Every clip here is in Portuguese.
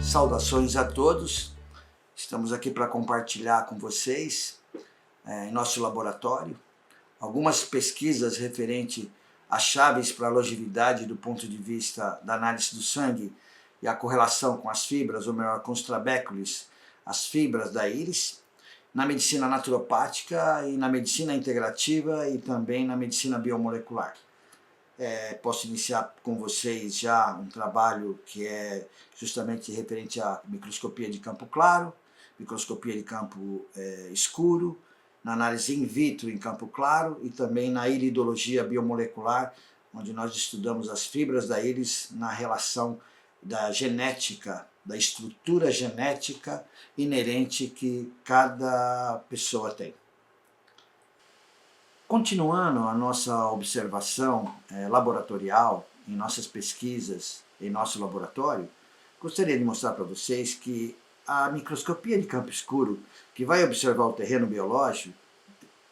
Saudações a todos, estamos aqui para compartilhar com vocês, em nosso laboratório, algumas pesquisas referentes às chaves para a longevidade do ponto de vista da análise do sangue e a correlação com as fibras, ou melhor, com os trabéculos, as fibras da íris, na medicina naturopática e na medicina integrativa e também na medicina biomolecular. Posso iniciar com vocês já um trabalho que é justamente referente à microscopia de campo claro, microscopia de campo escuro, na análise in vitro em campo claro e também na iridologia biomolecular, onde nós estudamos as fibras da íris na relação da genética, da estrutura genética inerente que cada pessoa tem. Continuando a nossa observação laboratorial, em nossas pesquisas, em nosso laboratório, gostaria de mostrar para vocês que a microscopia de campo escuro, que vai observar o terreno biológico,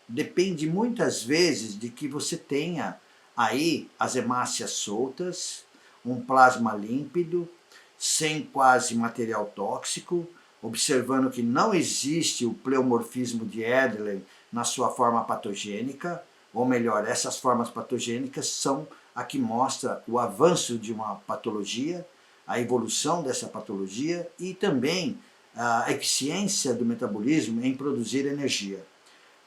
depende muitas vezes de que você tenha aí as hemácias soltas, um plasma límpido, sem quase material tóxico, observando que não existe o pleomorfismo de Edlen na sua forma patogênica, ou melhor, essas formas patogênicas são a que mostra o avanço de uma patologia, a evolução dessa patologia e também a eficiência do metabolismo em produzir energia.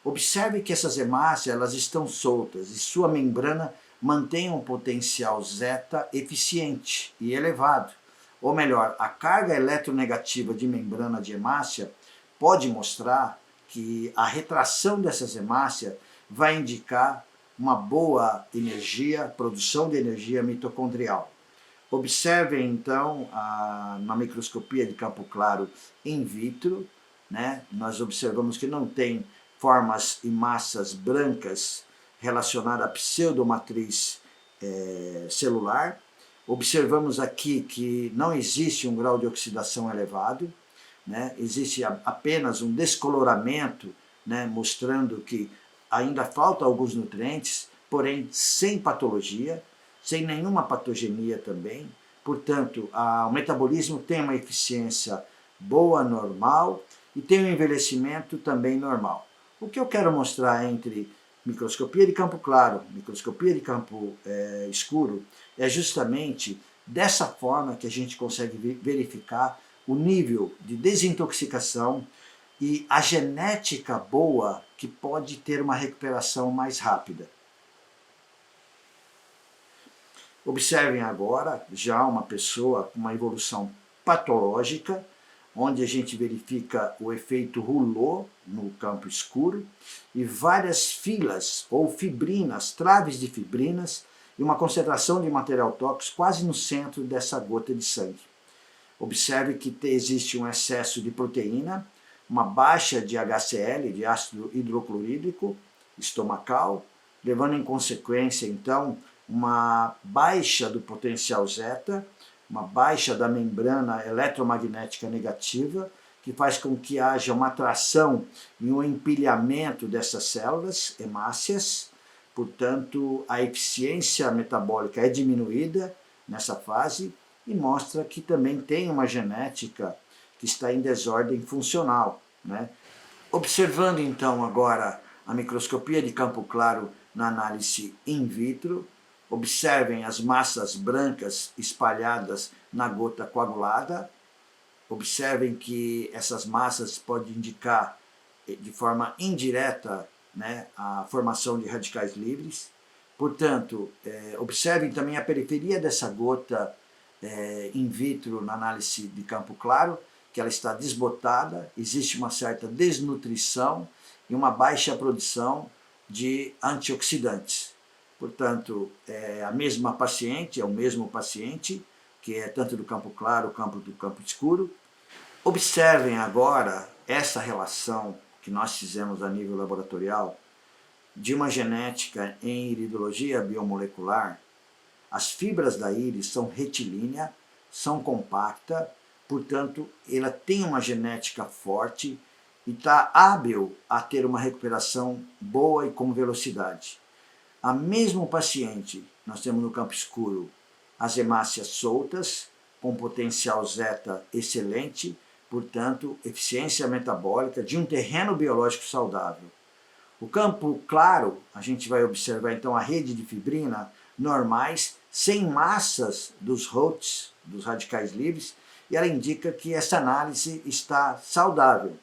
Observe que essas hemácias elas estão soltas e sua membrana mantém um potencial zeta eficiente e elevado. Ou melhor, a carga eletronegativa de membrana de hemácia pode mostrar que a retração dessas hemácias vai indicar uma boa energia, produção de energia mitocondrial. Observem então na microscopia de campo claro in vitro, nós observamos que não tem formas e massas brancas relacionadas à pseudomatriz celular. Observamos aqui que não existe um grau de oxidação elevado, existe apenas um descoloramento, mostrando que ainda faltam alguns nutrientes, porém sem patologia, sem nenhuma patogenia também. Portanto, o metabolismo tem uma eficiência boa, normal, e tem um envelhecimento também normal. O que eu quero mostrar entre microscopia de campo claro, microscopia de campo escuro, é justamente dessa forma que a gente consegue verificar o nível de desintoxicação e a genética boa que pode ter uma recuperação mais rápida. Observem agora já uma pessoa com uma evolução patológica, onde a gente verifica o efeito Rouleau no campo escuro e várias filas ou fibrinas, traves de fibrinas e uma concentração de material tóxico quase no centro dessa gota de sangue. Observe que existe um excesso de proteína, uma baixa de HCl, de ácido hidroclorídrico estomacal, levando em consequência então uma baixa do potencial zeta, uma baixa da membrana eletromagnética negativa, que faz com que haja uma atração e um empilhamento dessas células hemácias. Portanto, a eficiência metabólica é diminuída nessa fase e mostra que também tem uma genética que está em desordem funcional. Observando então agora a microscopia de campo claro na análise in vitro, observem as massas brancas espalhadas na gota coagulada. Observem que essas massas podem indicar de forma indireta a formação de radicais livres. Portanto, observem também a periferia dessa gota in vitro na análise de campo claro, que ela está desbotada, existe uma certa desnutrição e uma baixa produção de antioxidantes. Portanto, é a mesma paciente, é o mesmo paciente, que é tanto do campo claro quanto do campo escuro. Observem agora essa relação que nós fizemos a nível laboratorial de uma genética em iridologia biomolecular. As fibras da íris são retilíneas, são compactas, portanto, ela tem uma genética forte e está hábil a ter uma recuperação boa e com velocidade. A mesmo paciente, nós temos no campo escuro as hemácias soltas, com potencial zeta excelente, portanto, eficiência metabólica de um terreno biológico saudável. O campo claro, a gente vai observar então a rede de fibrina normais, sem massas dos ROTs, dos radicais livres, e ela indica que essa análise está saudável.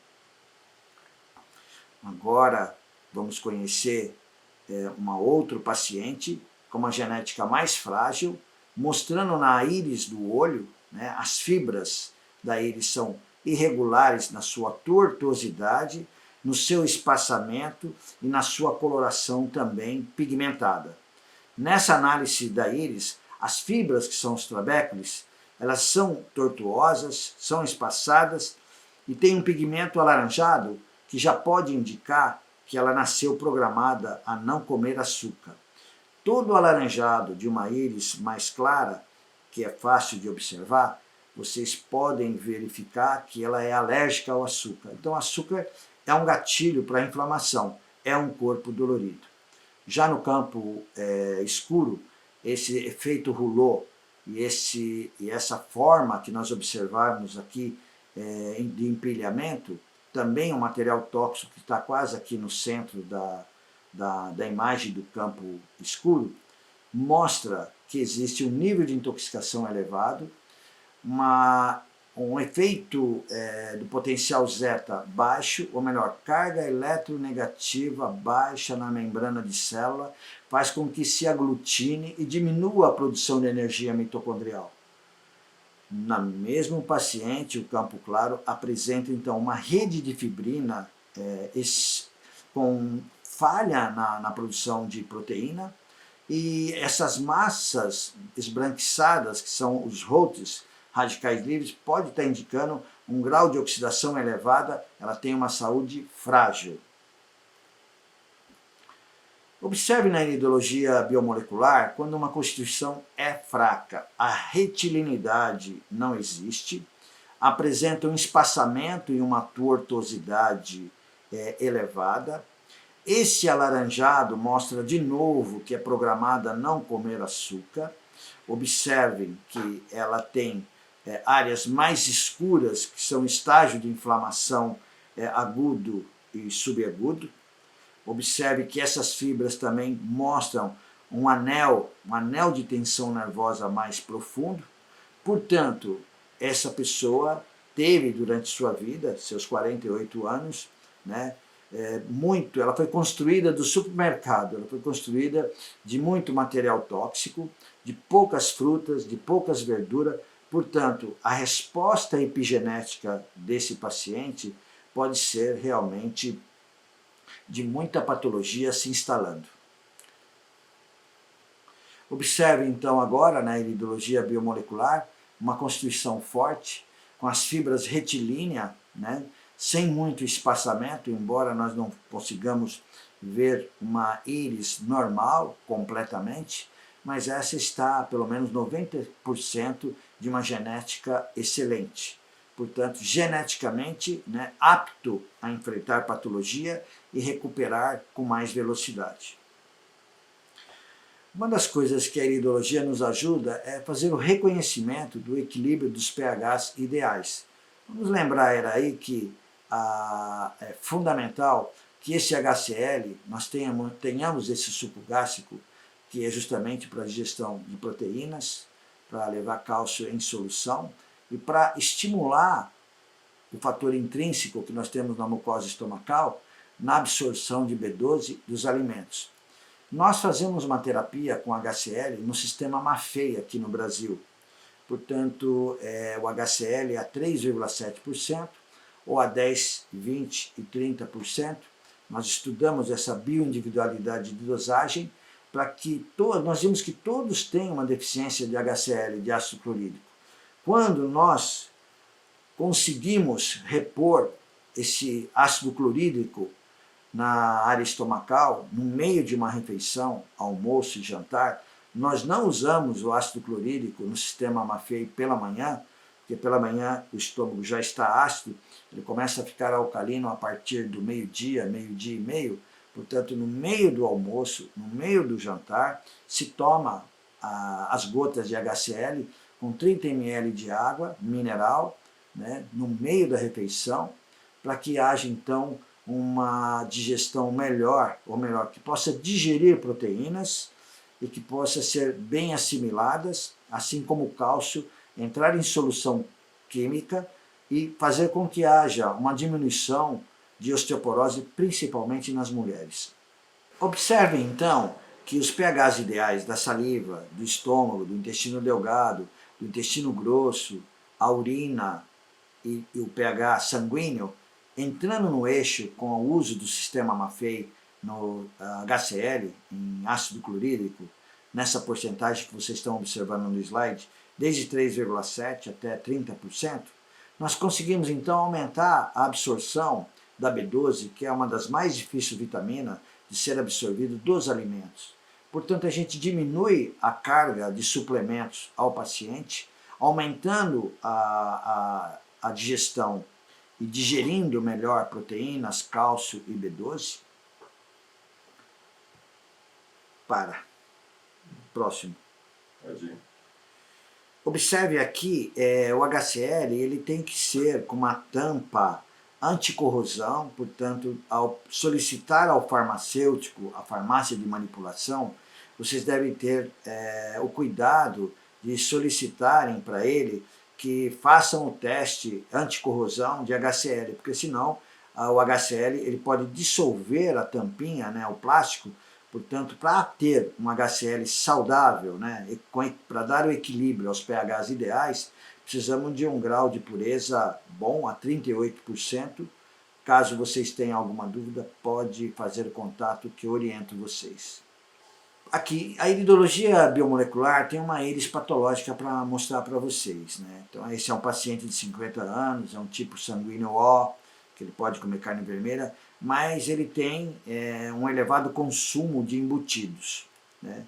Agora vamos conhecer uma outro paciente com uma genética mais frágil, mostrando na íris do olho, né, as fibras da íris são irregulares na sua tortuosidade, no seu espaçamento e na sua coloração também pigmentada. Nessa análise da íris, as fibras que são os trabéculos, elas são tortuosas, são espaçadas e tem um pigmento alaranjado que já pode indicar que ela nasceu programada a não comer açúcar. Todo alaranjado de uma íris mais clara, que é fácil de observar, vocês podem verificar que ela é alérgica ao açúcar. Então, açúcar é um gatilho para a inflamação, é um corpo dolorido. Já no campo escuro, esse efeito rouleau e essa forma que nós observamos aqui de empilhamento, também um material tóxico que está quase aqui no centro da imagem do campo escuro, mostra que existe um nível de intoxicação elevado, um efeito do potencial zeta baixo, ou melhor, carga eletronegativa baixa na membrana de célula, faz com que se aglutine e diminua a produção de energia mitocondrial. No mesmo paciente, o campo claro apresenta então uma rede de fibrina com falha na produção de proteína, e essas massas esbranquiçadas, que são os ROTs, radicais livres, pode estar indicando um grau de oxidação elevada, ela tem uma saúde frágil. Observe na iridologia biomolecular quando uma constituição é fraca, a retilinidade não existe, apresenta um espaçamento e uma tortuosidade elevada. Esse alaranjado mostra de novo que é programada a não comer açúcar. Observem que ela tem áreas mais escuras, que são estágio de inflamação agudo e subagudo. Observe que essas fibras também mostram um anel de tensão nervosa mais profundo. Portanto, essa pessoa teve durante sua vida, seus 48 anos, né, ela foi construída do supermercado, ela foi construída de muito material tóxico, de poucas frutas, de poucas verduras. Portanto, a resposta epigenética desse paciente pode ser realmente de muita patologia se instalando. Observe então agora na iridologia biomolecular uma constituição forte, com as fibras retilíneas, né, sem muito espaçamento, embora nós não consigamos ver uma íris normal completamente, mas essa está a pelo menos 90% de uma genética excelente. Portanto, geneticamente, né, apto a enfrentar patologia e recuperar com mais velocidade. Uma das coisas que a iridologia nos ajuda é fazer o reconhecimento do equilíbrio dos pHs ideais. Vamos lembrar aí que é fundamental que esse HCl, nós tenhamos esse suco gástrico, que é justamente para a digestão de proteínas, para levar cálcio em solução, e para estimular o fator intrínseco que nós temos na mucosa estomacal na absorção de B12 dos alimentos. Nós fazemos uma terapia com HCl no sistema Maffei aqui no Brasil. Portanto, o HCl é a 3,7% ou a 10, 20 e 30%. Nós estudamos essa bioindividualidade de dosagem para que nós vimos que todos têm uma deficiência de HCl, de ácido clorídrico. Quando nós conseguimos repor esse ácido clorídrico na área estomacal, no meio de uma refeição, almoço e jantar, nós não usamos o ácido clorídrico no sistema Maffei pela manhã, porque pela manhã o estômago já está ácido, ele começa a ficar alcalino a partir do meio-dia, meio-dia e meio. Portanto, no meio do almoço, no meio do jantar, se toma as gotas de HCl com 30 ml de água mineral, né, no meio da refeição, para que haja então uma digestão melhor, ou melhor, que possa digerir proteínas e que possa ser bem assimiladas, assim como o cálcio entrar em solução química e fazer com que haja uma diminuição de osteoporose, principalmente nas mulheres. Observem então que os pHs ideais da saliva, do estômago, do intestino delgado, do intestino grosso, a urina e o pH sanguíneo, entrando no eixo com o uso do sistema Maffei no HCl, em ácido clorídrico, nessa porcentagem que vocês estão observando no slide, desde 3,7% até 30%, nós conseguimos então aumentar a absorção da B12, que é uma das mais difíceis vitaminas de ser absorvido dos alimentos. Portanto, a gente diminui a carga de suplementos ao paciente, aumentando a digestão e digerindo melhor proteínas, cálcio e B12. Próximo. Observe aqui, o HCl ele tem que ser com uma tampa anticorrosão, portanto, ao solicitar ao farmacêutico, a farmácia de manipulação, vocês devem ter o cuidado de solicitarem para ele que façam o teste anticorrosão de HCl, porque senão o HCl ele pode dissolver a tampinha, né, o plástico. Portanto, para ter um HCl saudável, né, para dar o equilíbrio aos pHs ideais, precisamos de um grau de pureza bom, a 38%. Caso vocês tenham alguma dúvida, pode fazer o contato que eu oriento vocês. Aqui, a iridologia biomolecular tem uma íris patológica para mostrar para vocês, né? Então, esse é um paciente de 50 anos, é um tipo sanguíneo O, que ele pode comer carne vermelha, mas ele tem um elevado consumo de embutidos, né?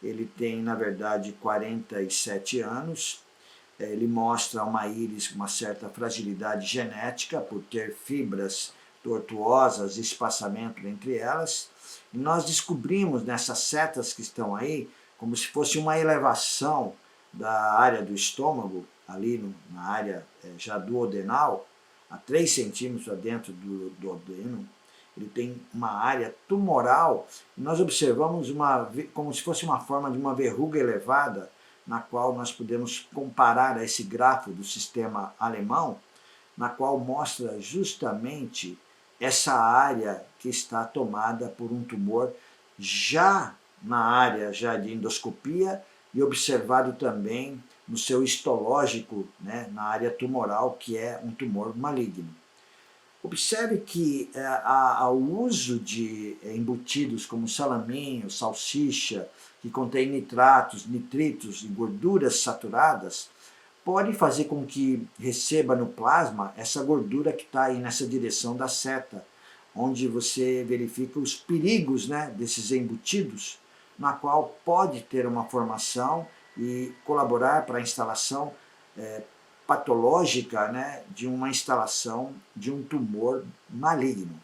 Ele tem, na verdade, 47 anos, ele mostra uma íris com uma certa fragilidade genética, por ter fibras tortuosas e espaçamento entre elas. E nós descobrimos nessas setas que estão aí, como se fosse uma elevação da área do estômago, ali na área já duodenal, a 3 centímetros dentro do duodeno. Ele tem uma área tumoral, e nós observamos como se fosse uma forma de uma verruga elevada, na qual nós podemos comparar a esse grafo do sistema alemão, na qual mostra justamente essa área que está tomada por um tumor já na área de endoscopia e observado também no seu histológico, né, na área tumoral, que é um tumor maligno. Observe que o uso de embutidos como salaminho, salsicha, que contém nitratos, nitritos e gorduras saturadas, pode fazer com que receba no plasma essa gordura que está aí nessa direção da seta, onde você verifica os perigos, né, desses embutidos, na qual pode ter uma formação e colaborar para a instalação patológica, né, de uma instalação de um tumor maligno.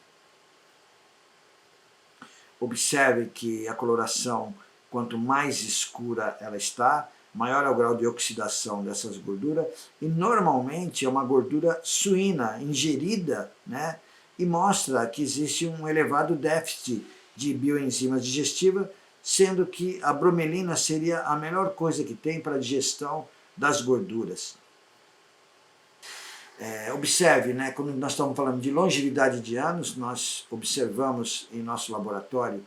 Observe que a coloração, quanto mais escura ela está, maior é o grau de oxidação dessas gorduras, e normalmente é uma gordura suína, ingerida, né, e mostra que existe um elevado déficit de bioenzimas digestivas, sendo que a bromelina seria a melhor coisa que tem para a digestão das gorduras. Observe, né, quando nós estamos falando de longevidade de anos, nós observamos em nosso laboratório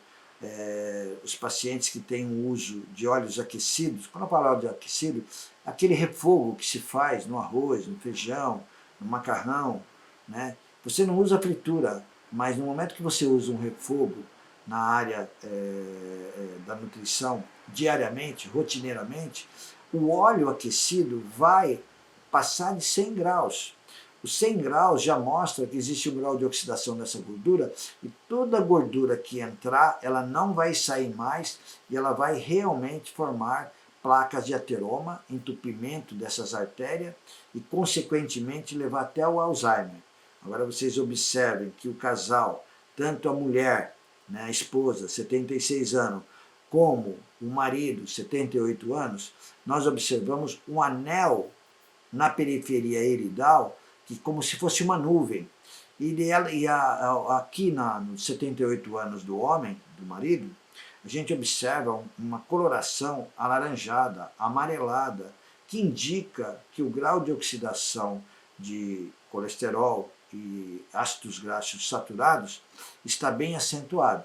os pacientes que têm o uso de óleos aquecidos. Quando eu falo de aquecido, aquele refogo que se faz no arroz, no feijão, no macarrão, né? Você não usa fritura, mas no momento que você usa um refogo na área da nutrição diariamente, rotineiramente, o óleo aquecido vai passar de 100 graus. Os 100 graus já mostra que existe um grau de oxidação dessa gordura, e toda gordura que entrar, ela não vai sair mais, e ela vai realmente formar placas de ateroma, entupimento dessas artérias e, consequentemente, levar até o Alzheimer. Agora vocês observem que o casal, tanto a mulher, né, a esposa, 76 anos, como o marido, 78 anos, nós observamos um anel na periferia iridal, que como se fosse uma nuvem. Aqui nos 78 anos do homem, do marido, a gente observa uma coloração alaranjada, amarelada, que indica que o grau de oxidação de colesterol e ácidos graxos saturados está bem acentuado.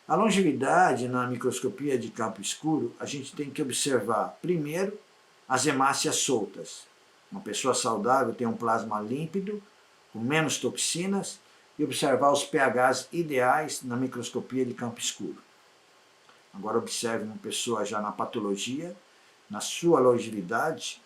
A longevidade na microscopia de campo escuro, a gente tem que observar, primeiro, as hemácias soltas. Uma pessoa saudável tem um plasma límpido, com menos toxinas, e observar os pHs ideais na microscopia de campo escuro. Agora observe uma pessoa já na patologia, na sua longevidade,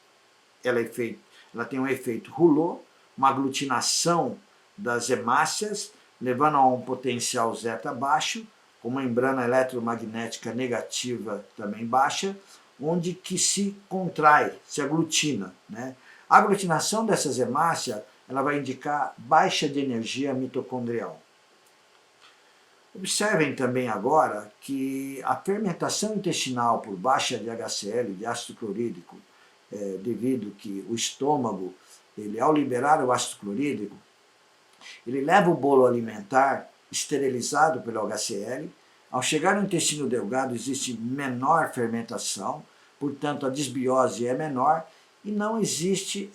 ela tem um efeito Rouleau, uma aglutinação das hemácias, levando a um potencial zeta baixo, com membrana eletromagnética negativa também baixa, onde que se contrai, se aglutina, né? A aglutinação dessas hemácias, ela vai indicar baixa de energia mitocondrial. Observem também agora que a fermentação intestinal por baixa de HCl, de ácido clorídrico, devido que o estômago, ao liberar o ácido clorídrico, ele leva o bolo alimentar esterilizado pelo HCl. Ao chegar no intestino delgado existe menor fermentação, portanto a desbiose é menor e não existe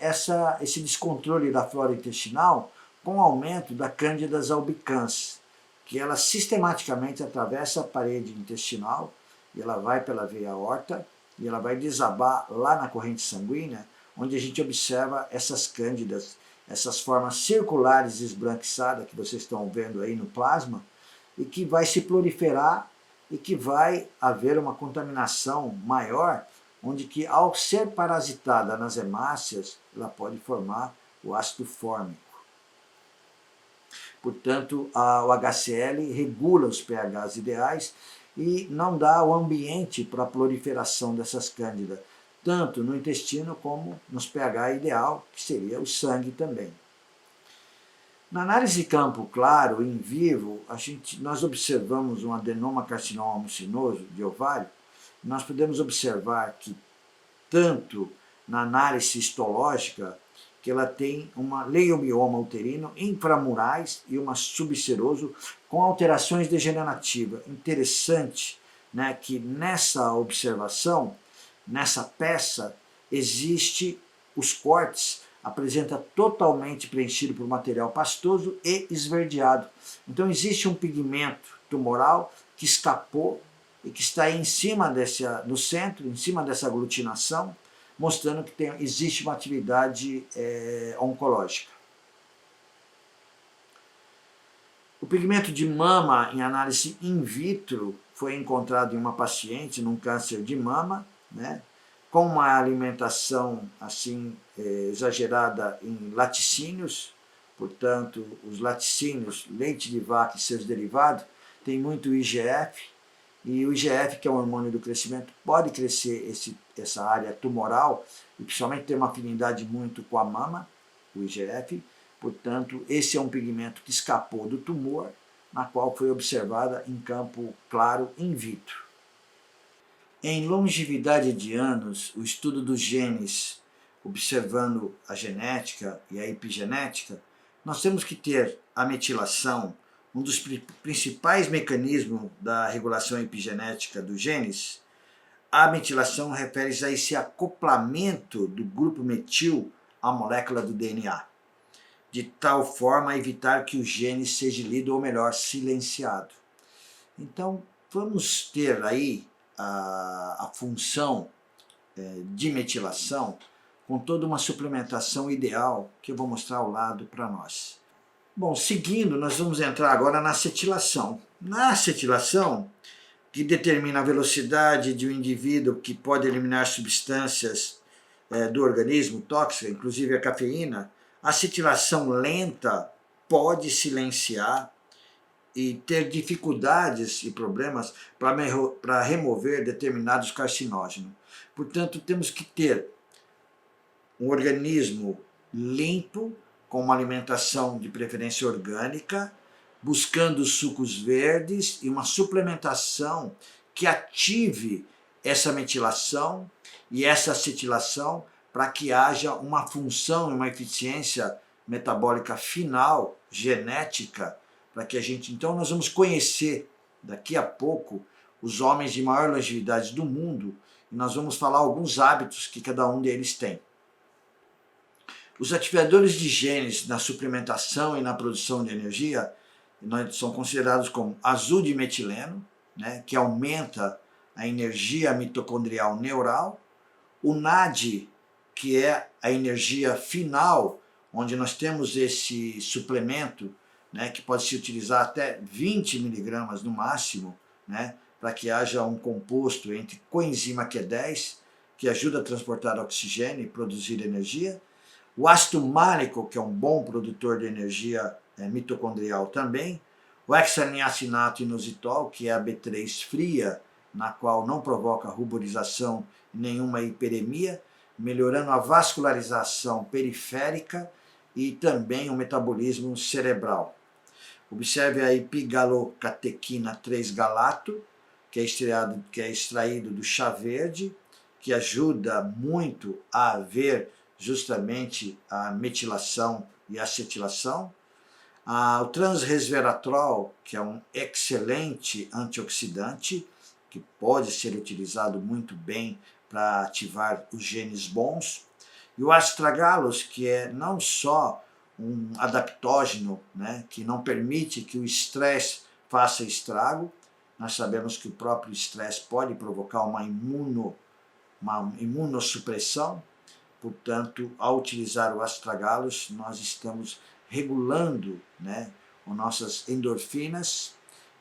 esse descontrole da flora intestinal com o aumento da Candida albicans, que ela sistematicamente atravessa a parede intestinal e ela vai pela veia aorta e ela vai desabar lá na corrente sanguínea, onde a gente observa essas cândidas, essas formas circulares esbranquiçadas que vocês estão vendo aí no plasma, e que vai se proliferar e que vai haver uma contaminação maior, onde que ao ser parasitada nas hemácias, ela pode formar o ácido fórmico. Portanto, o HCl regula os pHs ideais e não dá o ambiente para a proliferação dessas cândidas, tanto no intestino como nos pH ideal, que seria o sangue também. Na análise de campo claro, em vivo, nós observamos um adenoma carcinoma mucinoso de ovário. Nós podemos observar que, tanto na análise histológica, que ela tem uma leiomioma uterino inframurais e uma subseroso com alterações degenerativas. Interessante, né, que nessa observação, nessa peça, existe os cortes, apresenta totalmente preenchido por material pastoso e esverdeado. Então existe um pigmento tumoral que escapou e que está aí em cima no centro, em cima dessa aglutinação, mostrando que existe uma atividade oncológica. O pigmento de mama em análise in vitro foi encontrado em uma paciente num câncer de mama, né, com uma alimentação assim exagerada em laticínios, portanto, os laticínios, leite de vaca e seus derivados, tem muito IGF, e o IGF, que é o hormônio do crescimento, pode crescer essa área tumoral, e principalmente tem uma afinidade muito com a mama, o IGF, portanto, esse é um pigmento que escapou do tumor, na qual foi observada em campo claro in vitro. Em longevidade de anos, o estudo dos genes, observando a genética e a epigenética, nós temos que ter a metilação, um dos principais mecanismos da regulação epigenética dos genes. A metilação refere-se a esse acoplamento do grupo metil à molécula do DNA, de tal forma a evitar que o gene seja lido, ou melhor, silenciado. Então, vamos ter aí a função de metilação com toda uma suplementação ideal que eu vou mostrar ao lado para nós. Bom, seguindo, nós vamos entrar agora na acetilação. Na acetilação, que determina a velocidade de um indivíduo que pode eliminar substâncias do organismo tóxicas, inclusive a cafeína, a acetilação lenta pode silenciar e ter dificuldades e problemas para remover determinados carcinógenos. Portanto, temos que ter um organismo limpo, com uma alimentação de preferência orgânica, buscando sucos verdes e uma suplementação que ative essa metilação e essa acetilação para que haja uma função e uma eficiência metabólica final, genética, para que a gente... Então nós vamos conhecer daqui a pouco os homens de maior longevidade do mundo e nós vamos falar alguns hábitos que cada um deles tem. Os ativadores de genes na suplementação e na produção de energia são considerados como azul de metileno, né, que aumenta a energia mitocondrial neural, o NAD, que é a energia final, onde nós temos esse suplemento, né, que pode se utilizar até 20 miligramas no máximo, né, para que haja um composto entre coenzima Q10, que ajuda a transportar oxigênio e produzir energia, o ácido málico, que é um bom produtor de energia mitocondrial também, o hexaniacinato inositol, que é a B3 fria, na qual não provoca ruborização e nenhuma hiperemia, melhorando a vascularização periférica e também o metabolismo cerebral. Observe a epigalocatequina 3-galato, que é extraído do chá verde, que ajuda muito a haver justamente a metilação e acetilação. O transresveratrol, que é um excelente antioxidante, que pode ser utilizado muito bem para ativar os genes bons. E o astragalus, que é não só um adaptógeno, né, que não permite que o estresse faça estrago. Nós sabemos que o próprio estresse pode provocar uma imunossupressão. Portanto, ao utilizar o astragalus, nós estamos regulando, né, as nossas endorfinas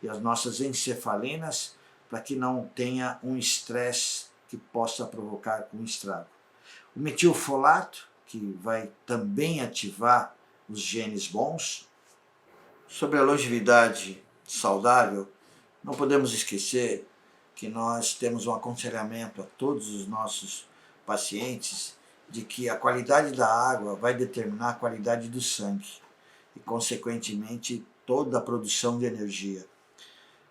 e as nossas encefalinas para que não tenha um estresse que possa provocar um estrago. O metilfolato, que vai também ativar os genes bons. Sobre a longevidade saudável, não podemos esquecer que nós temos um aconselhamento a todos os nossos pacientes de que a qualidade da água vai determinar a qualidade do sangue e, consequentemente, toda a produção de energia.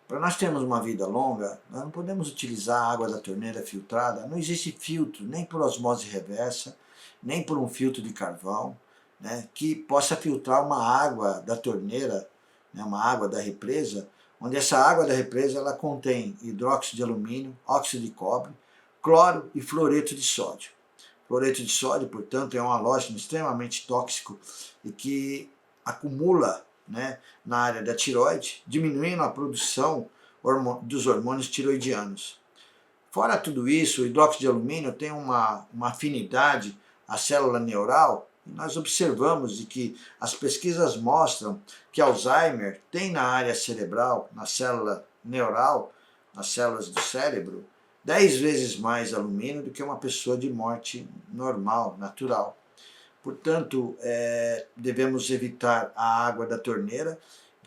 Para nós termos uma vida longa, nós não podemos utilizar a água da torneira filtrada. Não existe filtro, nem por osmose reversa, nem por um filtro de carvão, né, que possa filtrar uma água da torneira, né, uma água da represa, onde essa água da represa ela contém hidróxido de alumínio, óxido de cobre, cloro e fluoreto de sódio. Fluoreto de sódio, portanto, é um halógeno extremamente tóxico e que acumula, né, na área da tireoide, diminuindo a produção dos hormônios tiroidianos. Fora tudo isso, o hidróxido de alumínio tem uma afinidade à célula neural, e nós observamos de que as pesquisas mostram que Alzheimer tem na área cerebral, na célula neural, nas células do cérebro, 10 vezes mais alumínio do que uma pessoa de morte normal, natural. Portanto, devemos evitar a água da torneira.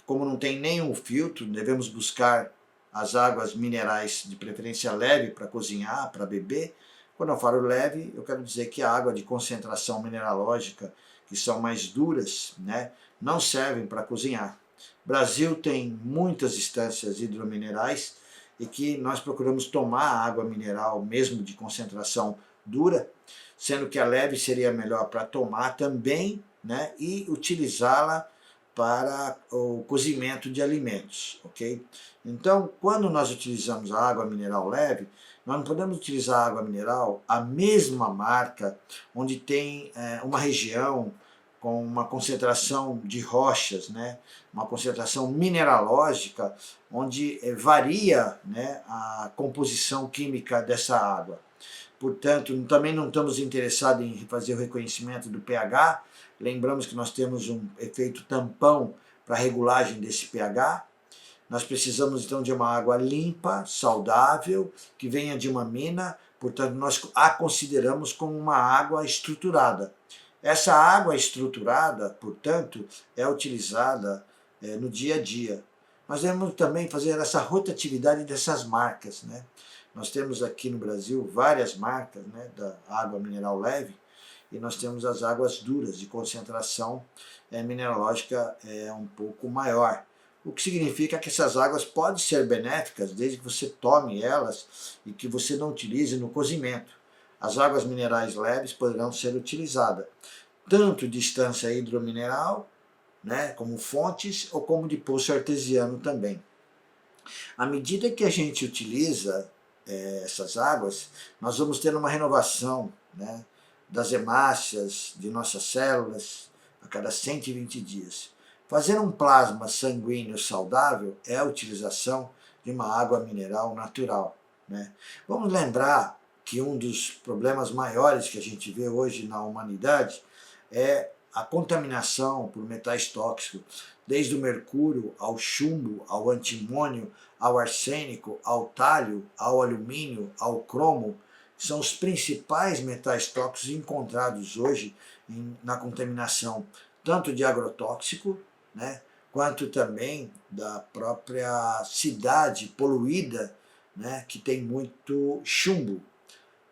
Como não tem nenhum filtro, devemos buscar as águas minerais de preferência leve para cozinhar, para beber. Quando eu falo leve, eu quero dizer que a água de concentração mineralógica, que são mais duras, né, não servem para cozinhar. O Brasil tem muitas estâncias hidrominerais e que nós procuramos tomar água mineral mesmo de concentração dura, sendo que a leve seria melhor para tomar também, né, e utilizá-la para o cozimento de alimentos, ok? Então, quando nós utilizamos a água mineral leve, nós não podemos utilizar a água mineral, a mesma marca, onde tem uma região com uma concentração de rochas, né, uma concentração mineralógica, onde varia, né, a composição química dessa água. Portanto, também não estamos interessados em fazer o reconhecimento do pH. Lembramos que nós temos um efeito tampão para a regulagem desse pH. Nós precisamos então de uma água limpa, saudável, que venha de uma mina, portanto nós a consideramos como uma água estruturada. Essa água estruturada, portanto, é utilizada no dia a dia. nós devemos também fazer essa rotatividade dessas marcas, né? Nós temos aqui no Brasil várias marcas, né, da água mineral leve, e nós temos as águas duras, de concentração mineralógica um pouco maior. O que significa que essas águas podem ser benéficas desde que você tome elas e que você não utilize no cozimento. As águas minerais leves poderão ser utilizadas tanto de estância hidromineral, né, como fontes, ou como de poço artesiano também. À medida que a gente utiliza essas águas, nós vamos ter uma renovação, né, das hemácias de nossas células a cada 120 dias. Fazer um plasma sanguíneo saudável é a utilização de uma água mineral natural, né? Vamos lembrar que um dos problemas maiores que a gente vê hoje na humanidade é a contaminação por metais tóxicos, desde o mercúrio ao chumbo, ao antimônio, ao arsênico, ao talho, ao alumínio, ao cromo, são os principais metais tóxicos encontrados hoje na contaminação, tanto de agrotóxico, né, quanto também da própria cidade poluída, né, que tem muito chumbo.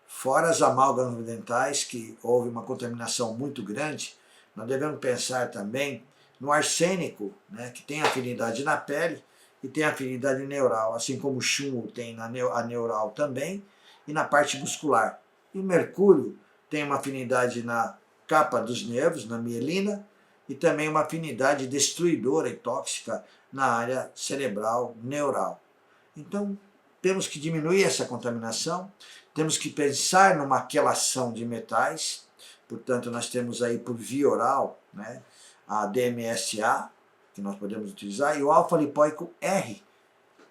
Fora as amálgamas dentais, que houve uma contaminação muito grande, nós devemos pensar também no arsênico, né, que tem afinidade na pele e tem afinidade neural, assim como o chumbo tem a neural também, e na parte muscular. E o mercúrio tem uma afinidade na capa dos nervos, na mielina, e também uma afinidade destruidora e tóxica na área cerebral neural. Então, temos que diminuir essa contaminação, temos que pensar numa quelação de metais, portanto, nós temos aí por via oral, né, a DMSA, que nós podemos utilizar, e o alfa-lipóico R.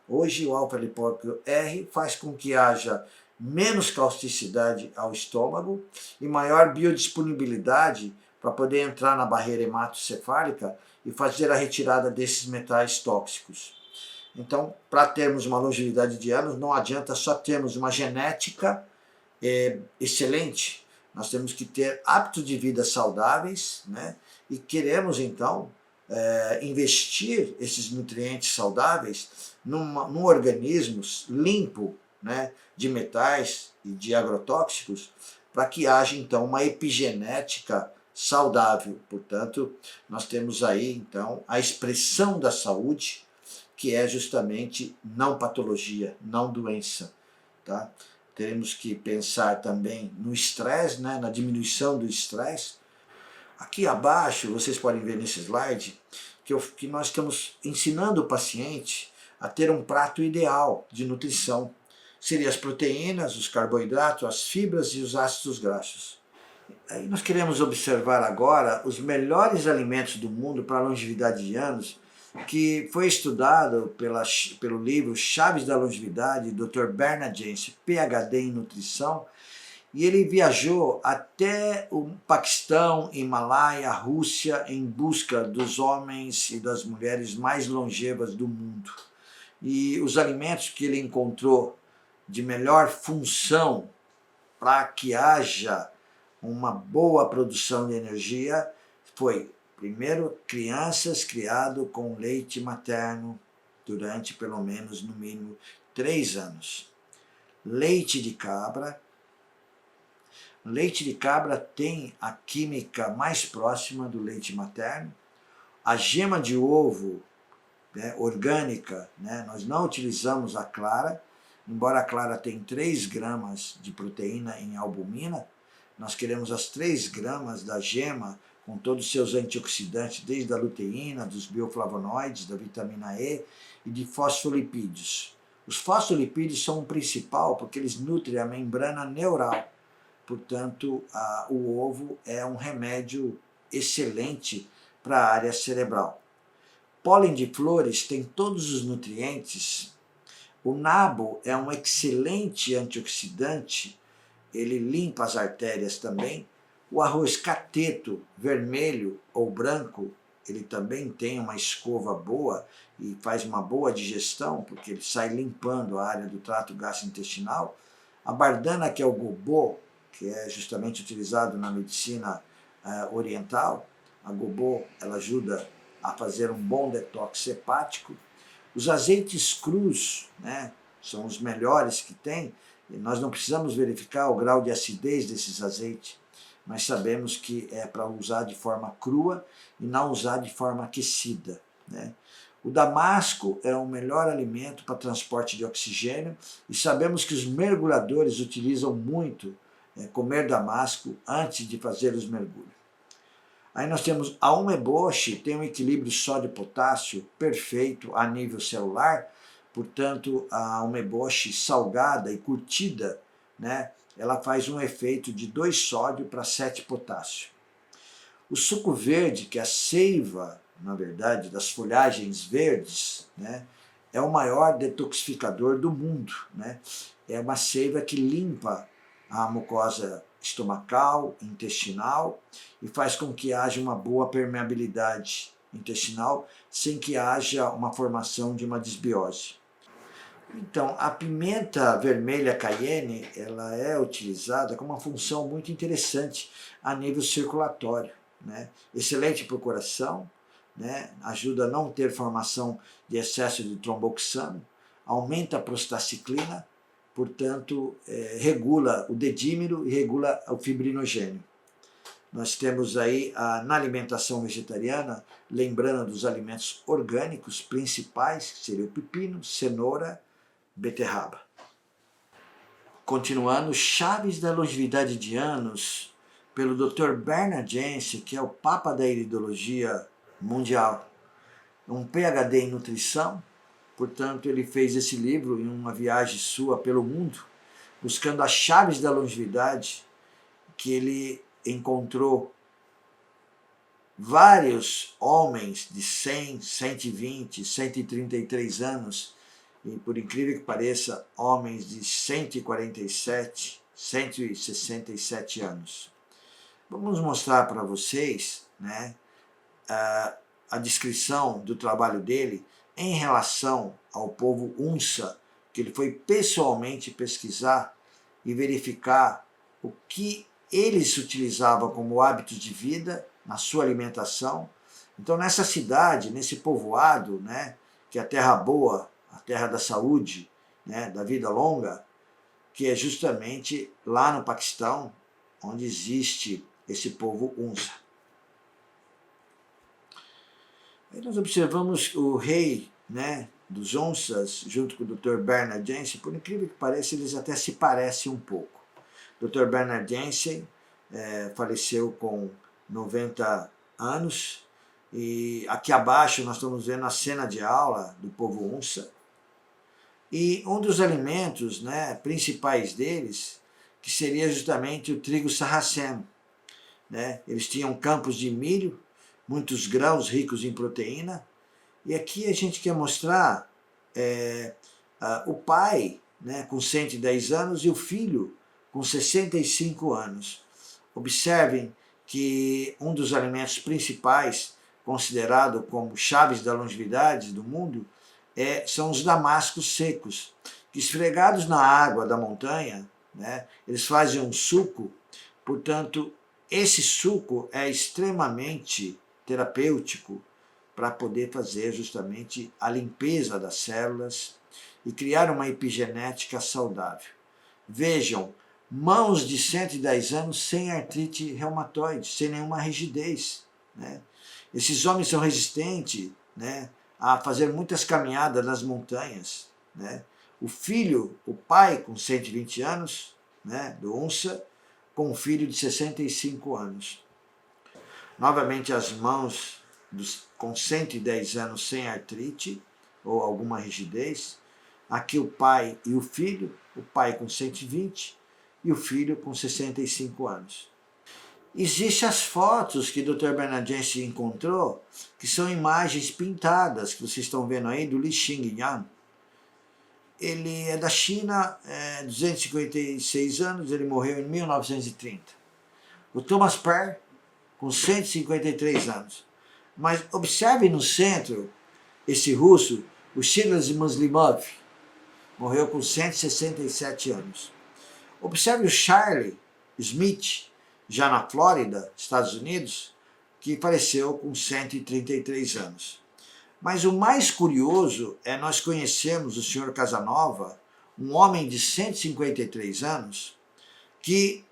Hoje, o alfa-lipóico R faz com que haja menos causticidade ao estômago e maior biodisponibilidade para poder entrar na barreira hematocefálica e fazer a retirada desses metais tóxicos. Então, para termos uma longevidade de anos, não adianta só termos uma genética excelente, nós temos que ter hábitos de vida saudáveis, né? E queremos, então, investir esses nutrientes saudáveis num organismo limpo, né, de metais e de agrotóxicos, para que haja, então, uma epigenética saudável. Portanto, nós temos aí, então, a expressão da saúde, que é justamente não patologia, não doença, tá? Teremos que pensar também no estresse, né, na diminuição do estresse. Aqui abaixo, vocês podem ver nesse slide, que nós estamos ensinando o paciente a ter um prato ideal de nutrição. Seriam as proteínas, os carboidratos, as fibras e os ácidos graxos. Aí nós queremos observar agora os melhores alimentos do mundo para a longevidade de anos, que foi estudado pelo livro Chaves da Longevidade, Dr. Bernard Jensen, PhD em nutrição, e ele viajou até o Paquistão, Himalaia, Rússia, em busca dos homens e das mulheres mais longevas do mundo. E os alimentos que ele encontrou de melhor função para que haja uma boa produção de energia foi, primeiro, crianças criadas com leite materno durante pelo menos, no mínimo, 3 anos. Leite de cabra. Leite de cabra tem a química mais próxima do leite materno. A gema de ovo, né, orgânica, né, nós não utilizamos a clara, embora a clara tenha 3 gramas de proteína em albumina, nós queremos as 3 gramas da gema com todos os seus antioxidantes, desde a luteína, dos bioflavonoides, da vitamina E e de fosfolipídios. Os fosfolipídios são o principal porque eles nutrem a membrana neural. Portanto, o ovo é um remédio excelente para a área cerebral. Pólen de flores tem todos os nutrientes. O nabo é um excelente antioxidante, ele limpa as artérias também. O arroz cateto, vermelho ou branco, ele também tem uma escova boa e faz uma boa digestão, porque ele sai limpando a área do trato gastrointestinal. A bardana, que é o gobô, que é justamente utilizado na medicina oriental, a gobô, ela ajuda a fazer um bom detox hepático. Os azeites crus, né, são os melhores que tem, e nós não precisamos verificar o grau de acidez desses azeites, mas sabemos que é para usar de forma crua e não usar de forma aquecida, né? O damasco é o melhor alimento para transporte de oxigênio e sabemos que os mergulhadores utilizam muito comer damasco antes de fazer os mergulhos. Aí nós temos a umeboshi, tem um equilíbrio sódio-potássio perfeito a nível celular, portanto a umeboshi salgada e curtida, né, ela faz um efeito de 2 sódio para 7 potássio. O suco verde, que é a seiva, na verdade, das folhagens verdes, né, é o maior detoxificador do mundo, né? É uma seiva que limpa a mucosa estomacal, intestinal e faz com que haja uma boa permeabilidade intestinal sem que haja uma formação de uma desbiose. Então, a pimenta vermelha cayenne, ela é utilizada com uma função muito interessante a nível circulatório, né? Excelente para o coração, né? Ajuda a não ter formação de excesso de tromboxano, aumenta a prostaciclina, portanto, regula o dedímero e regula o fibrinogênio. Nós temos aí, na alimentação vegetariana, lembrando dos alimentos orgânicos principais, que seria o pepino, cenoura, beterraba. Continuando, chaves da longevidade de anos, pelo Dr. Bernard Jensen, que é o papa da iridologia mundial. Um PhD em nutrição, portanto ele fez esse livro em uma viagem sua pelo mundo, buscando as chaves da longevidade, que ele encontrou vários homens de 100, 120, 133 anos, e por incrível que pareça, homens de 147, 167 anos. Vamos mostrar para vocês, né, a descrição do trabalho dele em relação ao povo Hunza, que ele foi pessoalmente pesquisar e verificar o que eles utilizavam como hábitos de vida na sua alimentação. Então, nessa cidade, nesse povoado, né, que é a terra boa, a terra da saúde, né, da vida longa, que é justamente lá no Paquistão, onde existe esse povo Hunza. Aí nós observamos o rei, né, dos Hunzas, junto com o Dr. Bernard Jensen. Por incrível que pareça, eles até se parecem um pouco. O Dr. Bernard Jensen faleceu com 90 anos, e aqui abaixo nós estamos vendo a cena de aula do povo Hunza. E um dos alimentos, né, principais deles, que seria justamente o trigo sarraceno, né? Eles tinham campos de milho, muitos grãos ricos em proteína, e aqui a gente quer mostrar o pai, né, com 110 anos e o filho com 65 anos. Observem que um dos alimentos principais, considerado como chaves da longevidade do mundo, são os damascos secos, que esfregados na água da montanha, né, eles fazem um suco. Portanto, esse suco é extremamente terapêutico para poder fazer justamente a limpeza das células e criar uma epigenética saudável. Vejam, mãos de 110 anos sem artrite reumatoide, sem nenhuma rigidez, né? Esses homens são resistentes, né, a fazer muitas caminhadas nas montanhas, né? O filho, o pai com 120 anos, né, do Hunza, com um filho de 65 anos. Novamente as mãos com 110 anos sem artrite ou alguma rigidez. Aqui o pai e o filho, o pai com 120 e o filho com 65 anos. Existem as fotos que o Dr. Bernard Jensen encontrou, que são imagens pintadas, que vocês estão vendo aí, do Li Xingyang. Ele é da China, 256 anos, ele morreu em 1930. O Thomas Perr, com 153 anos. Mas observe no centro, esse russo, o Silas Muslimov, morreu com 167 anos. Observe o Charlie Smith, já na Flórida, Estados Unidos, que faleceu com 133 anos. Mas o mais curioso é nós conhecermos o senhor Casanova, um homem de 153 anos, que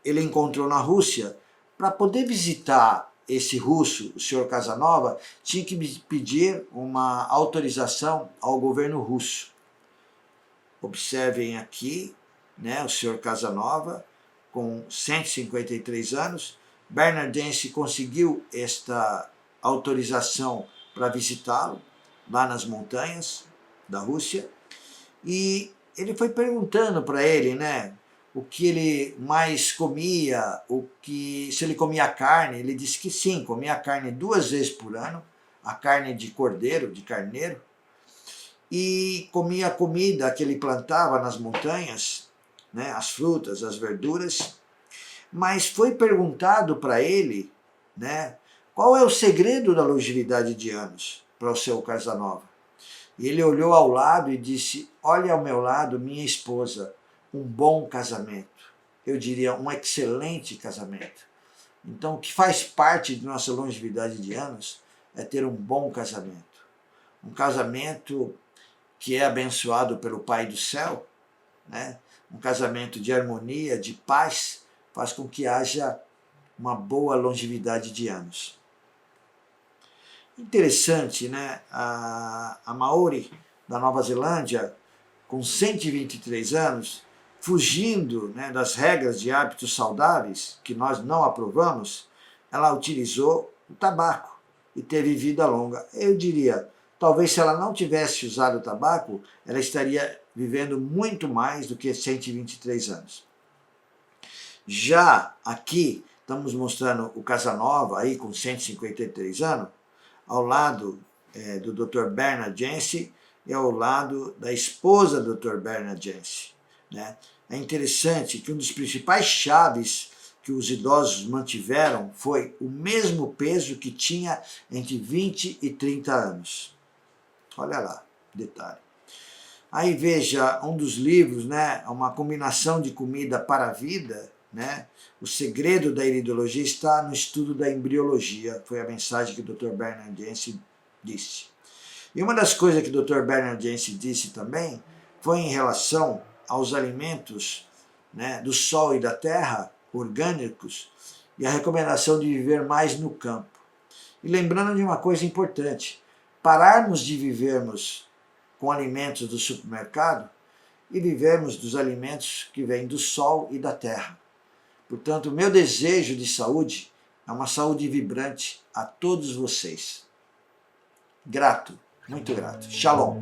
ele encontrou na Rússia. Para poder visitar esse russo, o senhor Casanova, tinha que pedir uma autorização ao governo russo. Observem aqui, né, o senhor Casanova, com 153 anos. Bernardense conseguiu esta autorização para visitá-lo lá nas montanhas da Rússia, e ele foi perguntando para ele, né, o que ele mais comia, se ele comia carne. Ele disse que sim, comia carne 2 vezes por ano, a carne de cordeiro, de carneiro, e comia a comida que ele plantava nas montanhas, né, as frutas, as verduras. Mas foi perguntado para ele, né, qual é o segredo da longevidade de anos para o seu Casanova. E ele olhou ao lado e disse: olha ao meu lado minha esposa, um bom casamento. Eu diria um excelente casamento. Então, o que faz parte de nossa longevidade de anos é ter um bom casamento. Um casamento que é abençoado pelo Pai do céu, né? Um casamento de harmonia, de paz, faz com que haja uma boa longevidade de anos. Interessante, né? A Maori, da Nova Zelândia, com 123 anos, fugindo, né, das regras de hábitos saudáveis, que nós não aprovamos, ela utilizou o tabaco e teve vida longa. Eu diria, talvez se ela não tivesse usado o tabaco, ela estaria vivendo muito mais do que 123 anos. Já aqui, estamos mostrando o Casanova, aí com 153 anos, ao lado do Dr. Bernardense e ao lado da esposa do Dr. Bernardense. Né? É interessante que um dos principais chaves que os idosos mantiveram foi o mesmo peso que tinha entre 20 e 30 anos. Olha lá, detalhe. Aí veja um dos livros, né, uma combinação de comida para a vida, né? O segredo da iridologia está no estudo da embriologia, foi a mensagem que o Dr. Bernardense disse. E uma das coisas que o Dr. Bernardense disse também foi em relação aos alimentos, né, do sol e da terra, orgânicos, e a recomendação de viver mais no campo. E lembrando de uma coisa importante, pararmos de vivermos com alimentos do supermercado e vivermos dos alimentos que vêm do sol e da terra. Portanto, o meu desejo de saúde é uma saúde vibrante a todos vocês. Grato, muito grato. Shalom.